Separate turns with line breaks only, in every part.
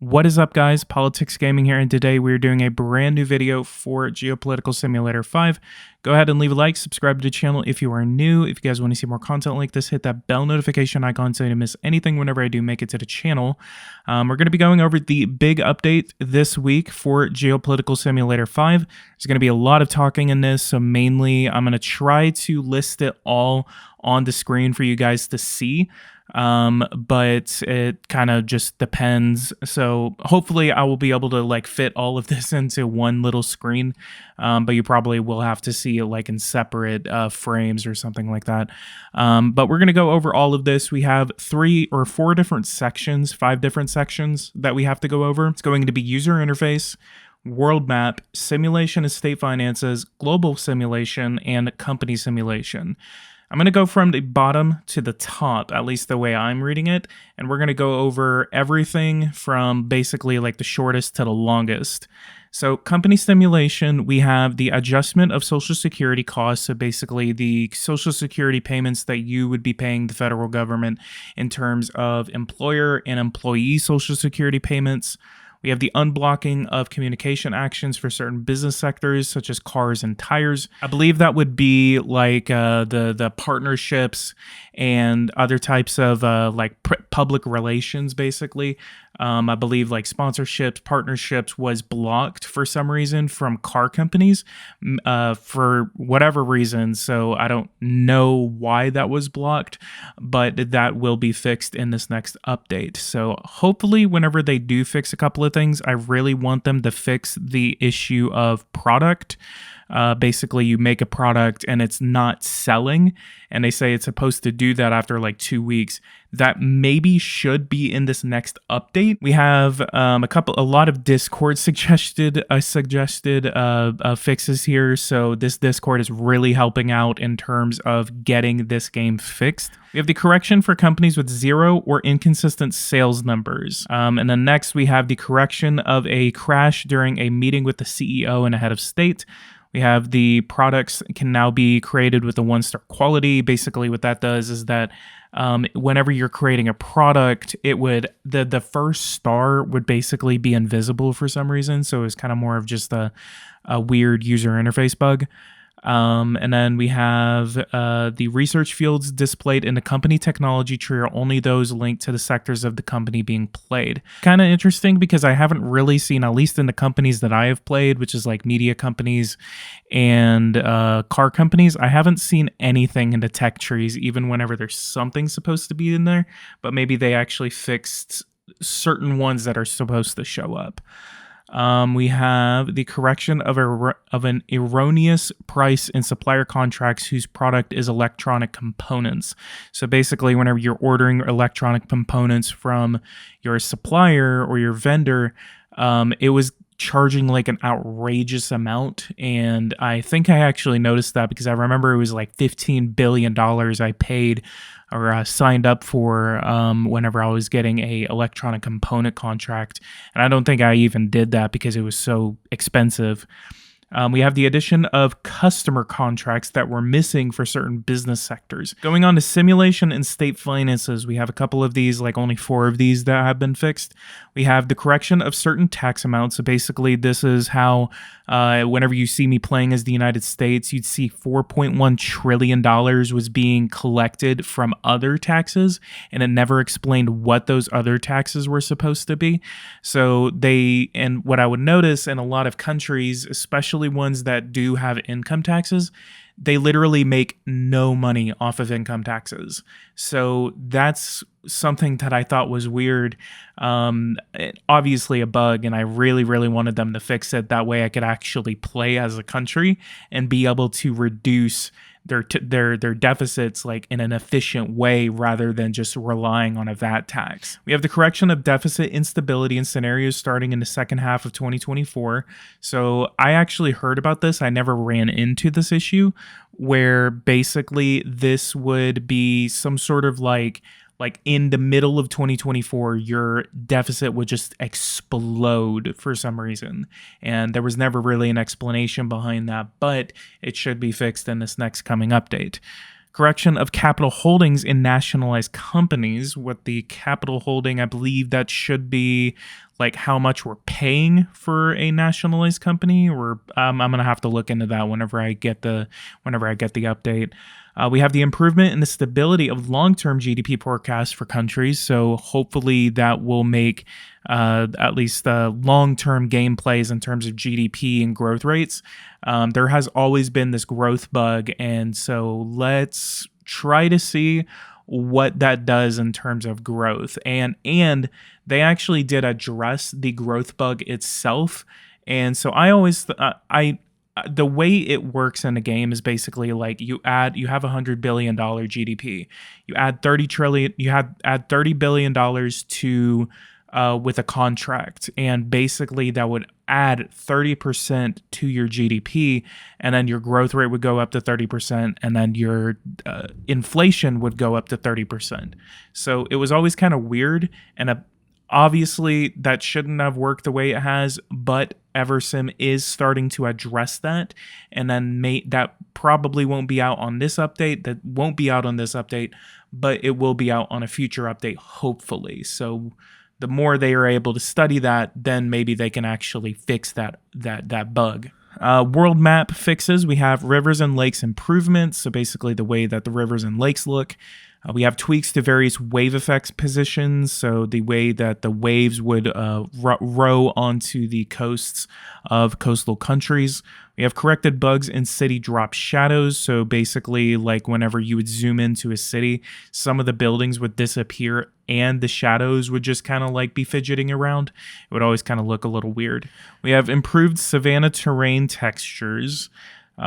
What is up, guys? PoliticsGaming here, and today we're doing a brand new video for Geo-Political Simulator 5. Go ahead and leave a like, subscribe to the channel if you are new. If you guys want to see more content like this, hit that bell notification icon so you don't miss anything whenever I do make it to the channel. We're going to be going over the big update this week for Geo-Political Simulator 5. There's going to be a lot of talking in this, so mainly I'm going to try to list it all on the screen for you guys to see. But it kind of just depends. So hopefully I will be able to fit all of this into one little screen. But you probably will have to see it in separate frames or something like that. But we're going to go over all of this. We have 3 or 4 different sections, 5 different sections that we have to go over. It's going to be user interface, world map, simulation of state finances, global simulation, and company simulation. I'm going to go from the bottom to the top, at least the way I'm reading it, and we're going to go over everything from basically the shortest to the longest. So company simulation, we have the adjustment of Social Security costs, so basically the Social Security payments that you would be paying the federal government in terms of employer and employee Social Security payments. We have the unblocking of communication actions for certain business sectors, such as cars and tires. I believe that would be the partnerships and other types of public relations, basically. I believe sponsorships, partnerships was blocked for some reason from car companies for whatever reason. So I don't know why that was blocked, but that will be fixed in this next update. So hopefully whenever they do fix a couple of things, I really want them to fix the issue of product. Basically, you make a product and it's not selling, and they say it's supposed to do that after 2 weeks. That maybe should be in this next update. We have a lot of Discord suggested fixes here. So this Discord is really helping out in terms of getting this game fixed. We have the correction for companies with 0 or inconsistent sales numbers. And then next we have the correction of a crash during a meeting with the CEO and a head of state. We have the products can now be created with a 1-star quality. Basically what that does is that whenever you're creating a product, it would the first star would basically be invisible for some reason. So it's kind of more of just a weird user interface bug. And then we have the research fields displayed in the company technology tree are only those linked to the sectors of the company being played. Kind of interesting because I haven't really seen, at least in the companies that I have played, which is media companies and car companies, I haven't seen anything in the tech trees, even whenever there's something supposed to be in there, but maybe they actually fixed certain ones that are supposed to show up. We have the correction of an erroneous price in supplier contracts whose product is electronic components. So basically, whenever you're ordering electronic components from your supplier or your vendor, it was charging an outrageous amount, and I think I actually noticed that because I remember it was $15 billion I paid or signed up for whenever I was getting a electronic component contract, and I don't think I even did that because it was so expensive. We have the addition of customer contracts that were missing for certain business sectors. Going on to simulation and state finances, we have a couple of these, only 4 of these that have been fixed. We have the correction of certain tax amounts. So basically, this is how whenever you see me playing as the United States, you'd see $4.1 trillion was being collected from other taxes, and it never explained what those other taxes were supposed to be. So and what I would notice in a lot of countries, especially ones that do have income taxes, they literally make no money off of income taxes. So that's something that I thought was weird. Obviously a bug, and I really, really wanted them to fix it. That way I could actually play as a country and be able to reduce their deficits in an efficient way rather than just relying on a VAT tax. We have the correction of deficit instability in scenarios starting in the second half of 2024. So I actually heard about this. I never ran into this issue where basically this would be some sort of in the middle of 2024, your deficit would just explode for some reason. And there was never really an explanation behind that, but it should be fixed in this next coming update. correction of capital holdings in nationalized companies. With the capital holding, I believe that should be like how much we're paying for a nationalized company, or I'm gonna have to look into that whenever I get the update. We have the improvement in the stability of long-term GDP forecasts for countries, so hopefully that will make at least long-term gameplays in terms of GDP and growth rates. There has always been this growth bug, and so let's try to see what that does in terms of growth. And they actually did address the growth bug itself. And so I always the way it works in a game is basically like you have $100 billion GDP. You add add $30 billion to with a contract, and basically that would add 30% to your GDP, and then your growth rate would go up to 30%, and then your inflation would go up to 30%. So it was always kind of weird, and obviously that shouldn't have worked the way it has, but Eversim is starting to address that, and then that probably won't be out on this update. That won't be out on this update, but it will be out on a future update, hopefully. So the more they are able to study that, then maybe they can actually fix that bug. World map fixes. We have rivers and lakes improvements, so basically the way that the rivers and lakes look. We have tweaks to various wave effects positions, so the way that the waves would row onto the coasts of coastal countries. We have corrected bugs in city drop shadows, so basically like whenever you would zoom into a city, some of the buildings would disappear and the shadows would just kind of like be fidgeting around. It would always kind of look a little weird. We have improved savanna terrain textures.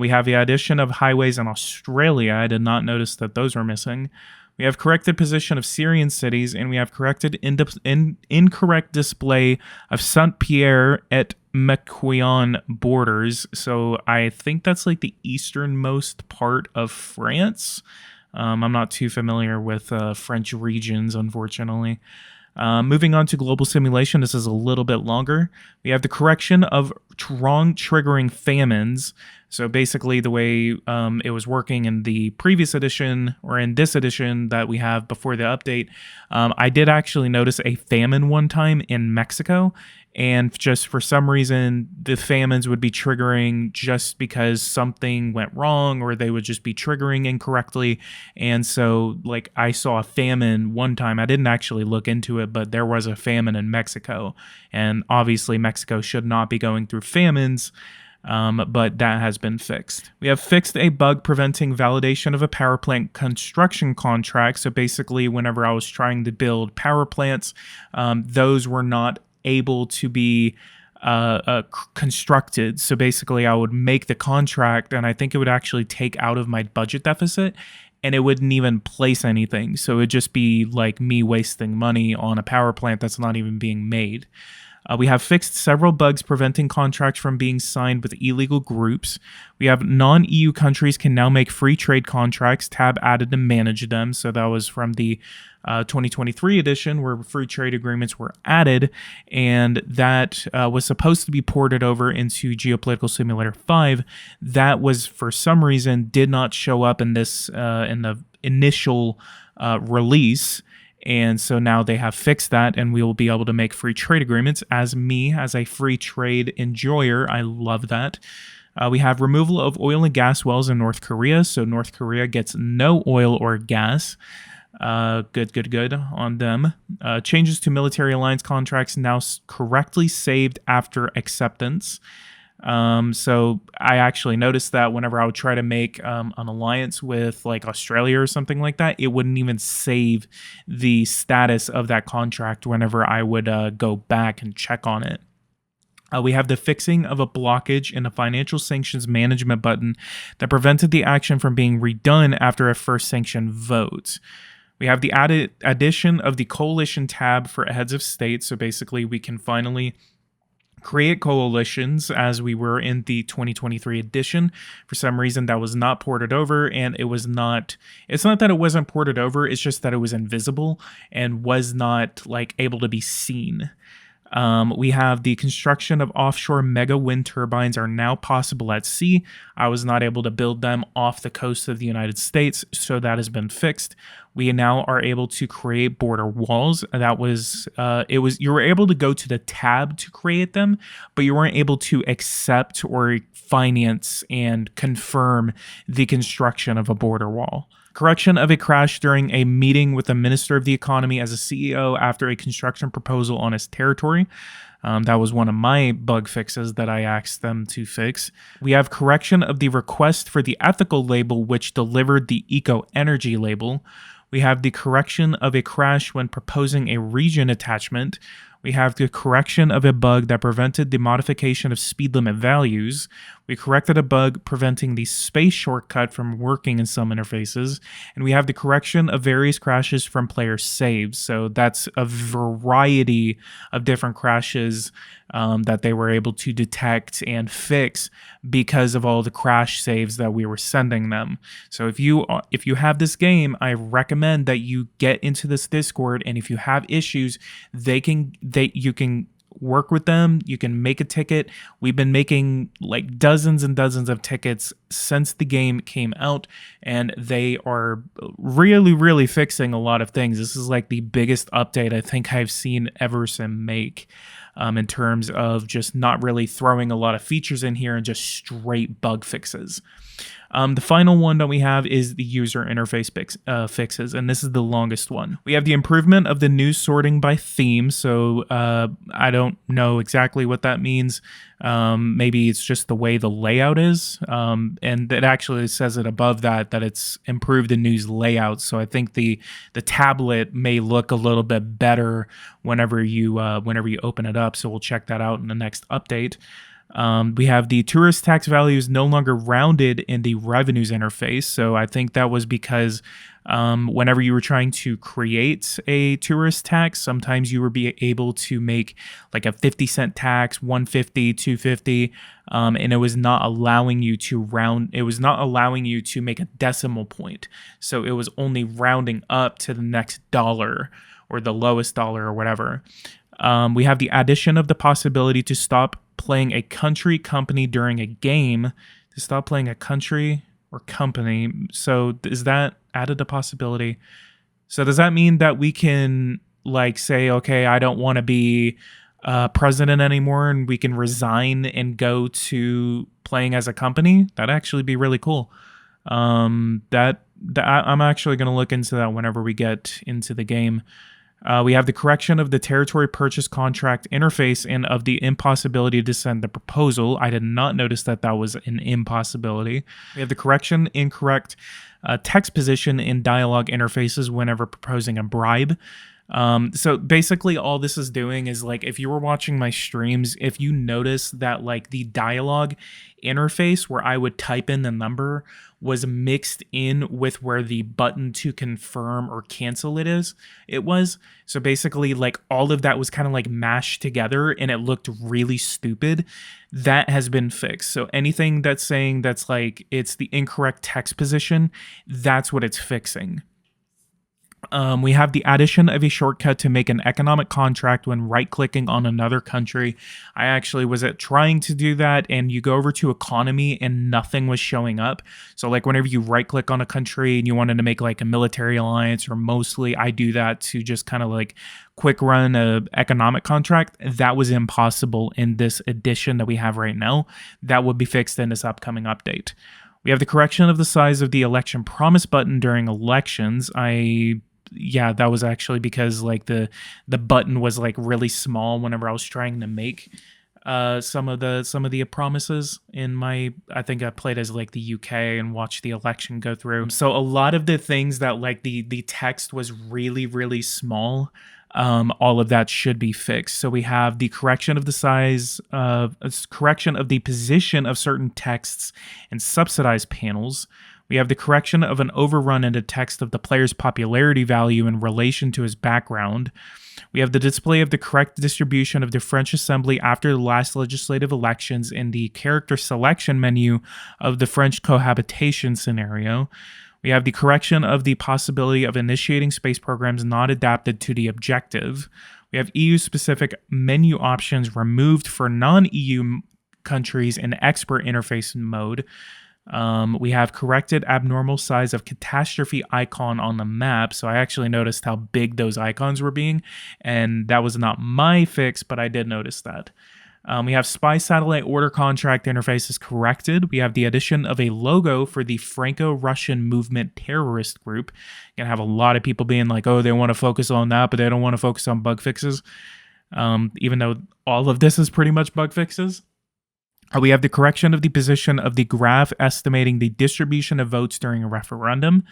We have the addition of highways in Australia. I did not notice that those were missing. We have corrected position of Syrian cities, and we have corrected incorrect display of Saint-Pierre et Miquelon borders. So I think that's like the easternmost part of France. I'm not too familiar with French regions, unfortunately. Moving on to global simulation, this is a little bit longer. We have the correction of wrong triggering famines. So basically the way it was working in the previous edition, or in this edition that we have before the update, I did actually notice a famine one time in Mexico. And just for some reason, the famines would be triggering just because something went wrong, or they would just be triggering incorrectly. And so, like, I saw a famine one time. I didn't actually look into it, but there was a famine in Mexico. And obviously, Mexico should not be going through famines. But that has been fixed. We have fixed a bug preventing validation of a power plant construction contract. So basically, whenever I was trying to build power plants, those were not able to be constructed. So basically I would make the contract, and I think it would actually take out of my budget deficit, and it wouldn't even place anything. So it would just be like me wasting money on a power plant that's not even being made. We have fixed several bugs preventing contracts from being signed with illegal groups. We have non-EU countries can now make free trade contracts, tab added to manage them. So that was from the 2023 edition where free trade agreements were added, and that was supposed to be ported over into Geo-Political Simulator 5. That was, for some reason, did not show up in this in the initial release. And so now they have fixed that, and we will be able to make free trade agreements. As a free trade enjoyer, I love that. We have removal of oil and gas wells in North Korea. So North Korea gets no oil or gas. Good on them. Changes to military alliance contracts now correctly saved after acceptance. So I actually noticed that whenever I would try to make an alliance with like Australia or something like that, it wouldn't even save the status of that contract whenever I would go back and check on it. We have the fixing of a blockage in the financial sanctions management button that prevented the action from being redone after a first sanction vote. We have the addition of the coalition tab for heads of state. So basically we can finally create coalitions as we were in the 2023 edition. For some reason that was not ported over, and it's not that it wasn't ported over, it's just that it was invisible and was not like able to be seen. We have the construction of offshore mega wind turbines are now possible at sea. I was not able to build them off the coast of the United States, so that has been fixed. We now are able to create border walls. That was, you were able to go to the tab to create them, but you weren't able to accept or finance and confirm the construction of a border wall. Correction of a crash during a meeting with the Minister of the Economy as a CEO after a construction proposal on his territory. That was one of my bug fixes that I asked them to fix. We have correction of the request for the ethical label, which delivered the eco-energy label. We have the correction of a crash when proposing a region attachment. We have the correction of a bug that prevented the modification of speed limit values. We corrected a bug preventing the space shortcut from working in some interfaces. And we have the correction of various crashes from player saves. So that's a variety of different crashes that they were able to detect and fix because of all the crash saves that we were sending them. So if you have this game, I recommend that you get into this Discord, and if you have issues, you can work with them. You can make a ticket. We've been making like dozens and dozens of tickets since the game came out, and they are really fixing a lot of things. This is like the biggest update I think I've seen Eversim make. In terms of just not really throwing a lot of features in here and just straight bug fixes. The final one that we have is the user interface fixes, and this is the longest one. We have the improvement of the news sorting by theme, so I don't know exactly what that means. Maybe it's just the way the layout is, and it actually says it above that it's improved the news layout, so I think the tablet may look a little bit better whenever you open it up, so we'll check that out in the next update. We have the tourist tax values no longer rounded in the revenues interface. So I think that was because whenever you were trying to create a tourist tax, sometimes you were able to make like a 50-cent tax, 150, 250, and it was not allowing you to round. It was not allowing you to make a decimal point. So it was only rounding up to the next dollar or the lowest dollar or whatever. We have the addition of the possibility to stop playing a country company during a game, to stop playing a country or company. So is that added a possibility? So does that mean that we can like say, okay, I don't want to be president anymore, and we can resign and go to playing as a company? That'd actually be really cool. I'm actually going to look into that whenever we get into the game. We have the correction of the territory purchase contract interface and of the impossibility to send the proposal. I did not notice that was an impossibility. We have the correction incorrect text position in dialogue interfaces whenever proposing a bribe. So basically all this is doing is like, if you were watching my streams, if you notice that like the dialogue interface where I would type in the number was mixed in with where the button to confirm or cancel it was. So basically like all of that was kind of like mashed together and it looked really stupid. That has been fixed. So anything that's saying that's like it's the incorrect text position, that's what it's fixing. We have the addition of a shortcut to make an economic contract when right-clicking on another country. I actually was trying to do that, and you go over to economy and nothing was showing up. So like whenever you right-click on a country and you wanted to make like a military alliance, or mostly I do that to just kind of like quick run a economic contract, that was impossible in this edition that we have right now. That would be fixed in this upcoming update. We have the correction of the size of the election promise button during elections. Yeah, that was actually because like the button was like really small whenever I was trying to make some of the promises in my, I think I played as like the UK and watched the election go through. So a lot of the things that like the text was really small, all of that should be fixed. So we have the correction of the size, correction of the position of certain texts and subsidized panels. We have the correction of an overrun in the text of the player's popularity value in relation to his background. We have the display of the correct distribution of the French Assembly after the last legislative elections in the character selection menu of the French cohabitation scenario. We have the correction of the possibility of initiating space programs not adapted to the objective. We have EU-specific menu options removed for non-EU countries in expert interface mode. We have corrected abnormal size of catastrophe icon on the map. So I actually noticed how big those icons were being, and that was not my fix, but I did notice that. We have spy satellite order contract interface is corrected. We have the addition of a logo for the Franco-Russian movement terrorist group. You're gonna have a lot of people being like, oh, they want to focus on that, but they don't want to focus on bug fixes. Even though all of this is pretty much bug fixes. We have the correction of the position of the graph estimating the distribution of votes during a referendum.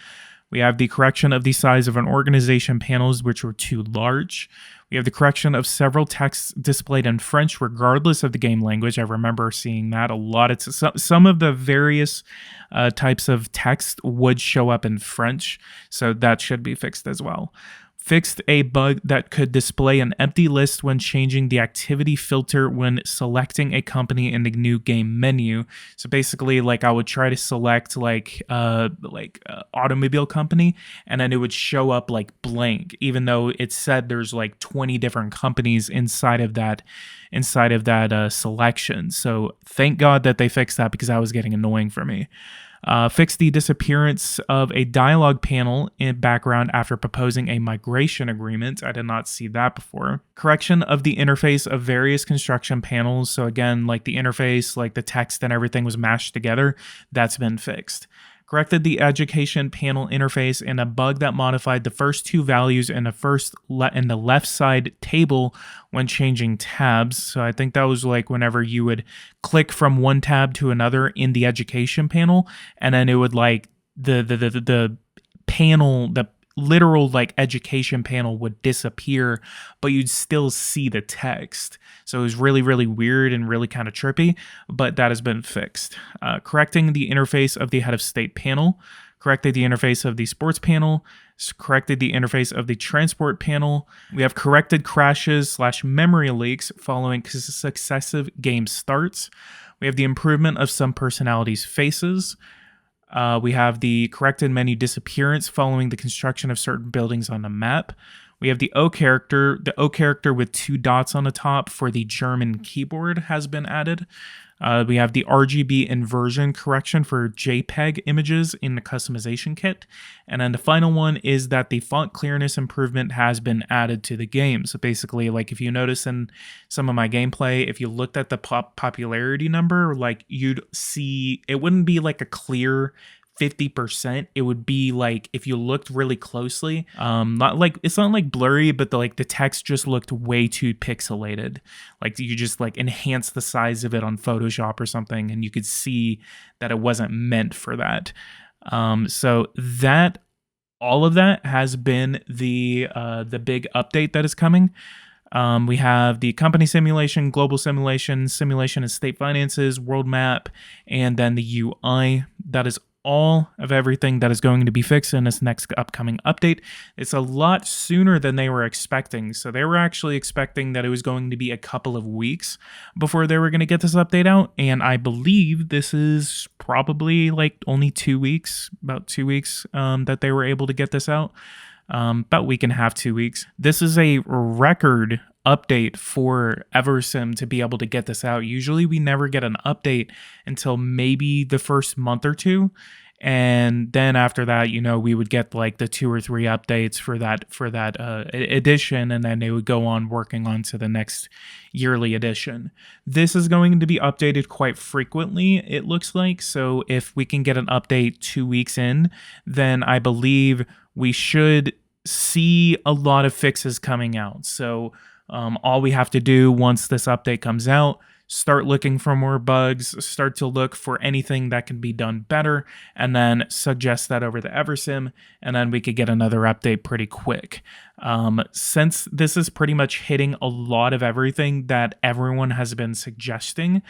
We have the correction of the size of an organization panels, which were too large. We have the correction of several texts displayed in French, regardless of the game language. I remember seeing that a lot. It's some of the various types of text would show up in French, so that should be fixed as well. Fixed a bug that could display an empty list when changing the activity filter when selecting a company in the new game menu. So basically, like I would try to select automobile company, and then it would show up like blank, even though it said there's like 20 different companies inside of that selection. So thank God that they fixed that, because that was getting annoying for me. Fix the disappearance of a dialogue panel in background after proposing a migration agreement. I did not see that before. Correction of the interface of various construction panels. So again, like the interface, like the text and everything was mashed together. That's been fixed. Corrected the education panel interface and a bug that modified the first two values in the left side table when changing tabs. So I think that was like whenever you would click from one tab to another in the education panel, and then it would like the panel, the literal like education panel would disappear, but you'd still see the text. So it was really, really weird and really kind of trippy, but that has been fixed. Correcting the interface of the head of state panel, corrected the interface of the sports panel, corrected the interface of the transport panel. We have corrected crashes / memory leaks following successive game starts. We have the improvement of some personalities' faces. We have the corrected menu disappearance following the construction of certain buildings on the map. We have the O character with 2 dots on the top for the German keyboard has been added. We have the RGB inversion correction for JPEG images in the customization kit. And then the final one is that the font clearness improvement has been added to the game. So basically, like if you notice in some of my gameplay, if you looked at the popularity number, like you'd see, it wouldn't be like a clear 50%. It would be like, if you looked really closely, it's not like blurry, but the text just looked way too pixelated. Like you just like enhance the size of it on Photoshop or something, and you could see that it wasn't meant for that. So that all of that has been the big update that is coming. We have the company simulation, global simulation, simulation of state finances, world map, and then the UI. That is all of everything that is going to be fixed in this next upcoming update. It's a lot sooner than they were expecting. So they were actually expecting that it was going to be a couple of weeks before they were going to get this update out. And I believe this is probably like only 2 weeks, about 2 weeks that they were able to get this out. About week and a half, 2 weeks. This is a record update for Eversim to be able to get this out. Usually we never get an update until maybe the first month or two. And then after that, we would get like the 2 or 3 updates for that edition, and then they would go on working on to the next yearly edition. This is going to be updated quite frequently, it looks like. So if we can get an update 2 weeks in, then I believe we should see a lot of fixes coming out. So all we have to do once this update comes out, start looking for more bugs, start to look for anything that can be done better, and then suggest that over to Eversim, and then we could get another update pretty quick. Since this is pretty much hitting a lot of everything that everyone has been suggesting,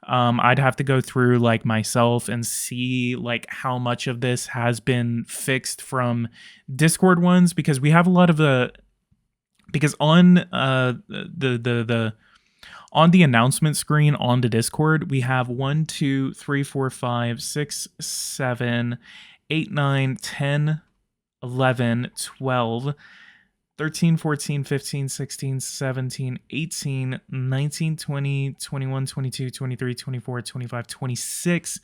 I'd have to go through like myself and see like how much of this has been fixed from Discord ones, because we have a lot of because on on the announcement screen on the Discord, we have 1, 2, 3, 4, 5, 6, 7, 8, 9, 10, 11, 12, 13, 14, 15, 16, 17, 18, 19, 20, 21, 22, 23, 24, 25, 26,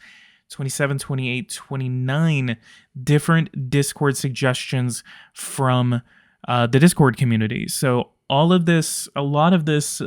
27, 28, 29 different Discord suggestions from the Discord community. So all of this, a lot of this,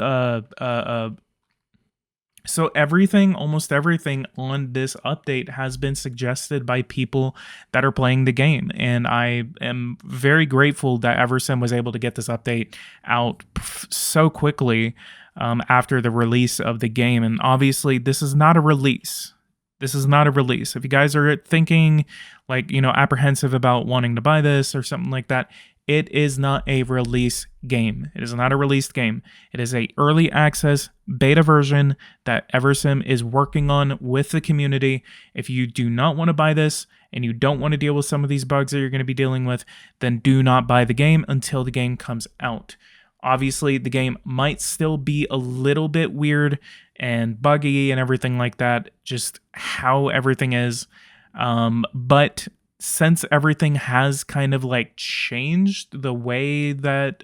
so everything, almost everything on this update has been suggested by people that are playing the game. And I am very grateful that Eversim was able to get this update out so quickly after the release of the game. And obviously, this is not a release. This is not a release. If you guys are thinking, like, you know, apprehensive about wanting to buy this or something like that, it is not a release game. It is not a released game. It is a early access beta version that Eversim is working on with the community. If you do not want to buy this and you don't want to deal with some of these bugs that you're going to be dealing with, then do not buy the game until the game comes out. Obviously, the game might still be a little bit weird and buggy and everything like that, just how everything is. But since everything has kind of like changed the way that,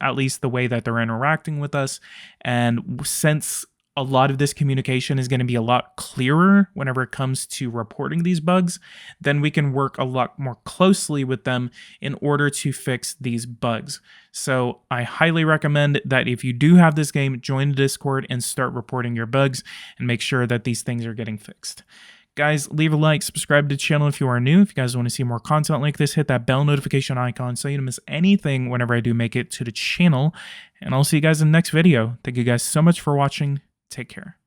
at least the way that they're interacting with us, and since a lot of this communication is going to be a lot clearer whenever it comes to reporting these bugs, then we can work a lot more closely with them in order to fix these bugs. So I highly recommend that if you do have this game, join the Discord and start reporting your bugs and make sure that these things are getting fixed. Guys, leave a like, subscribe to the channel if you are new. If you guys want to see more content like this, hit that bell notification icon so you don't miss anything whenever I do make it to the channel. And I'll see you guys in the next video. Thank you guys so much for watching. Take care.